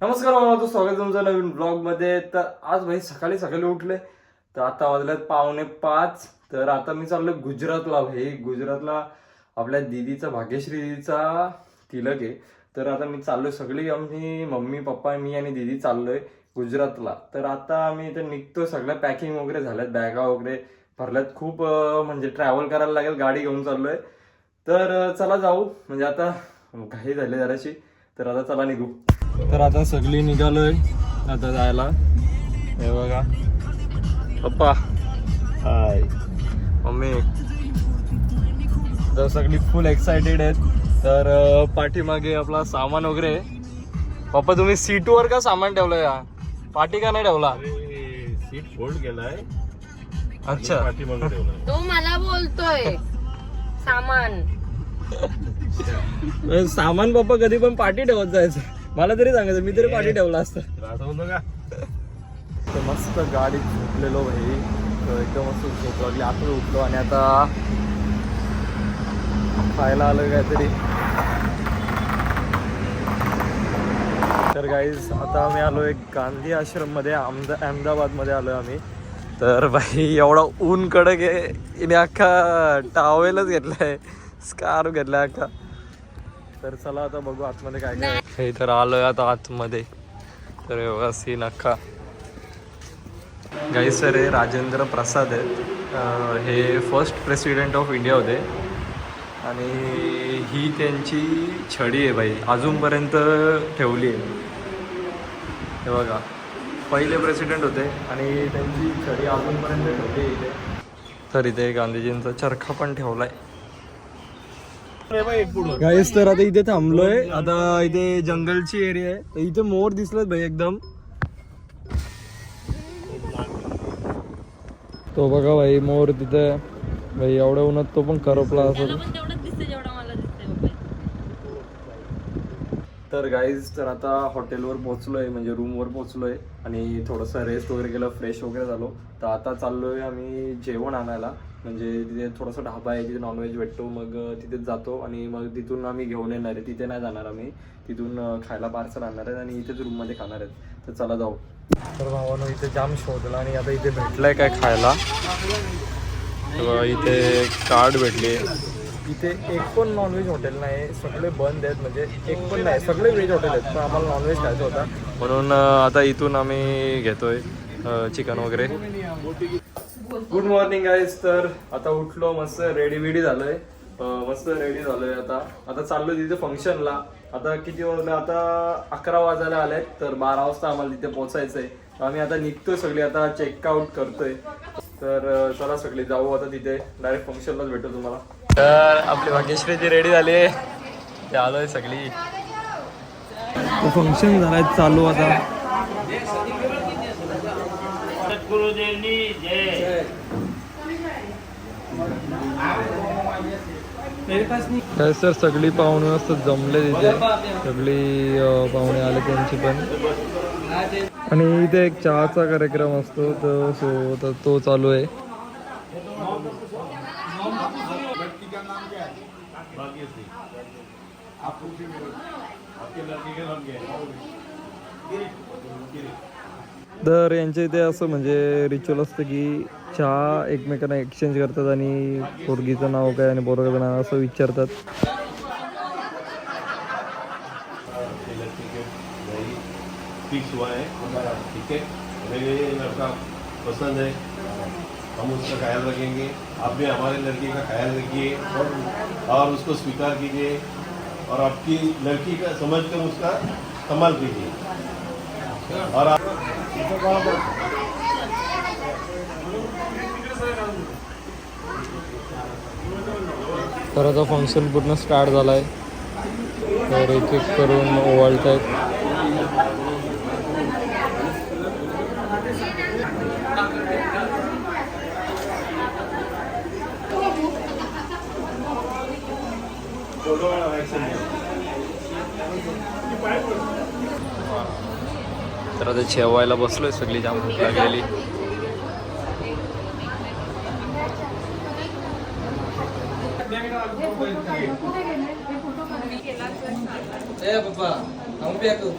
नमस्कार मला स्वागत तुमचं नवीन ब्लॉग मध्ये. तर आज भाई सकाळी सकाळी उठले तर आता वाजल्यात 4:45. तर आता मी चाललोय गुजरातला. भाई गुजरातला आपल्या दीदीचा भाग्यश्री दीदीचा तिलक आहे. तर आता मी चाललोय, सगळी आम्ही मम्मी पप्पा मी आणि दीदी चाललोय गुजरातला. तर आता आम्ही इथे निघतोय, सगळ्या पॅकिंग वगैरे झाल्यात, बॅगा वगैरे भरल्यात. खूप म्हणजे ट्रॅव्हल करायला लागेल, गाडी घेऊन चाललोय. तर चला जाऊ, म्हणजे आता काही झाले जराशी. तर आता चला निघू. तर आता सगळी निघालोय आता जायला. हे बघा पप्पा, हाय मम्मी. तर सगळी फुल एक्साइटेड आहेत. तर पाठीमागे आपला सामान वगैरे. पप्पा तुम्ही सीटवर का सामान ठेवलंय, पाठी का नाही ठेवला? सीट फोल्ड केलाय. अच्छा, पाठीमागे ठेवलाय. तो मला बोलतोय सामान सामान पप्पा कधी पण पाठी ठेवत जायचं. मला तरी सांगायचं, मी तरी पाठी ठेवला असतं. आठवलं का? तर मस्त गाडीत झोपलेलो भाई. तर एकदम मस्त झोप लागली. आता उठलो आणि आता खायला आलं काहीतरी. तर गाईज आता आम्ही आलो एक गांधी आश्रम मध्ये, अहमदाबाद मध्ये आलोय आम्ही. तर भाई एवढा ऊन कडक आहे, इने अख्खा टावेलच घेतलाय, स्कार्फ घेतलाय अख्खा. तर चला आता बघू आतमध्ये काय काय. हे तर आलोय आता आतमध्ये. तर एवढा सीन अख्खा. गाईज सर हे राजेंद्र प्रसाद आहेत. हे फर्स्ट प्रेसिडेंट ऑफ इंडिया होते आणि ही त्यांची छडी आहे बाई, अजूनपर्यंत ठेवली आहे. हे बघा, पहिले प्रेसिडेंट होते आणि त्यांची छडी अजूनपर्यंत ठेवली आहे इथे. तर इथे गांधीजींचा चरखा पण ठेवलाय. गाईस तर आता इथे थांबलोय. आता इथे जंगलची एरिया आहे. तर इथे मोर दिसलेत भाई एकदम. तो बघा भाई मोर तिथे भाई, एवढ्या उन्हात तो पण करपला असेल. तर गाईज तर आता हॉटेलवर पोहोचलोय, म्हणजे रूमवर पोहोचलोय आणि थोडंसं रेस्ट वगैरे केलं, फ्रेश वगैरे झालो. तर आता चाललोय आम्ही जेवण आणायला. म्हणजे तिथे थोडंसं ढाबा आहे, तिथे नॉनव्हेज भेटतो. मग तिथेच जातो आणि मग तिथून आम्ही घेऊन येणार आहे. तिथे नाही जाणार आम्ही, तिथून खायला पार्सल आणणार आहेत आणि इथेच रूममध्ये खाणार आहेत. तर चला जाऊ. तर भावानं इथे जाम शोधला आणि आता इथे भेटलंय काय खायला. तर इथे कार्ड भेटले. इथे एक पण नॉनव्हेज हॉटेल नाही, सगळे बंद आहेत. म्हणजे एक पण नाही, सगळे व्हेज हॉटेल आहेत. तर आम्हाला नॉनव्हेज खायचं होता म्हणून आता इथून आम्ही घेतोय चिकन वगैरे. Good morning guys. तर आता उठलो, मस्त रेडी वेडी झालोय, मस्त रेडी झालोय. आता चाललोय तिथे फंक्शनला. आता किती वाजलं, आता 11 वाजायला आले. तर 12 वाजता आम्हाला तिथे पोहोचायचंय. आम्ही आता निघतोय, सगळी आता चेकआउट करतोय. तर चला सगळी जाऊ आता तिथे, डायरेक्ट फंक्शनलाच भेटू तुम्हाला. तर आपली भाग्यश्रीची रेडी झाली आहे, ते आलोय सगळी. फंक्शन झालाय चालू आता. काय सर सगळी पाहुणे असतात जमले तिथे, सगळी पाहुणे आले त्यांची पण. आणि इथे एक चहाचा कार्यक्रम असतो, तो चालू आहे. तर यांच्या इथे असं म्हणजे रिच्युअल असतं की चहा एकमेकांना एक्सचेंज करतात आणि पोरगीचं नाव काय आणि पोरगाचं नाव असं विचारतात. फिक्स हुआ है, ठीक है. मेरे लड़का पसंद है, हम उसका ख्याल रखेंगे. आप भी हमारे लड़के का ख्याल रखिए और उसको स्वीकार कीजिए और आपकी लड़की का समझ कर उसका कमाल कीजिए. और आप तर आता फंक्शन पूर्ण स्टार्ट झालाय. तर एक एक करून ओवाळत आहेत. तर आता जेवायला बसलोय, सगळी जाम भूक लागलेली. ए बाबा, हम भी आको.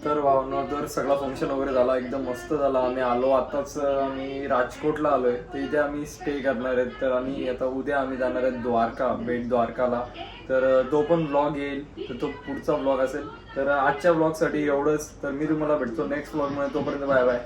तर भावना तर सगळा फंक्शन वगैरे झाला, एकदम मस्त झाला. आम्ही आलो आताच, आम्ही राजकोटला आलोय, तर इथे आम्ही स्टे करणार आहेत. तर आणि आता उद्या आम्ही जाणार आहेत द्वारका, बेट द्वारकाला. तर तो पण ब्लॉग येईल, तर तो पुढचा ब्लॉग असेल. तर आजच्या ब्लॉगसाठी एवढंच. तर मी तुम्हाला भेटतो नेक्स्ट ब्लॉगमध्ये. तोपर्यंत बाय बाय.